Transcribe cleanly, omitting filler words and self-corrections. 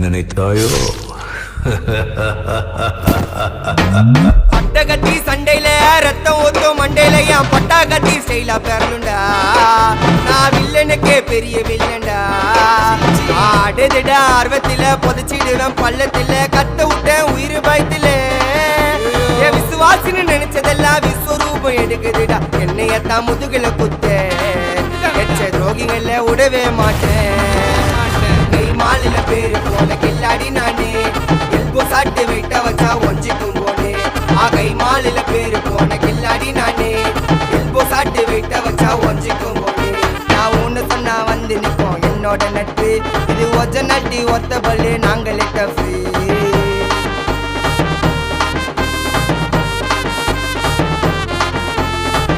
நினைத்தாயோ? பட்டகத்தி சண்டையில ரத்தம் ஊத்தும் மண்டையில என் பட்டாகத்தி ஸ்டைலா பெறலுண்டா. நான் வில்லனுக்கே பெரிய வில்லன்டா. ஆடுதிட ஆர்வத்தில புதைச்சிடுவேன் பள்ளத்தில கத்த விட்டேன் உயிர் பயத்தில. என் விசுவாசின்னு நினைச்சதெல்லாம் விஸ்வரூபம் எடுக்குதுடா. என்னையத்தான் முதுகுல குத்த எச்ச துரோகிகள விடவே மாட்டேன். கை மாலில பேரு போல கில்லாடி நானே. எல்போ சாட்டு விட்ட வச்சா ஒஞ்சிக்கும் போனே. கை மாலில பேரு போன கில்லாடி நானே. எல்போ சாட்டு விட்ட வச்சா ஒஞ்சிக்கும் போனே. நான் ஒண்ணு சொன்னா வந்து நிப்போம் என்னோட நட்பு. இது ஒஜ நட்டி ஒத்த பல்லு நாங்களே டஃபு.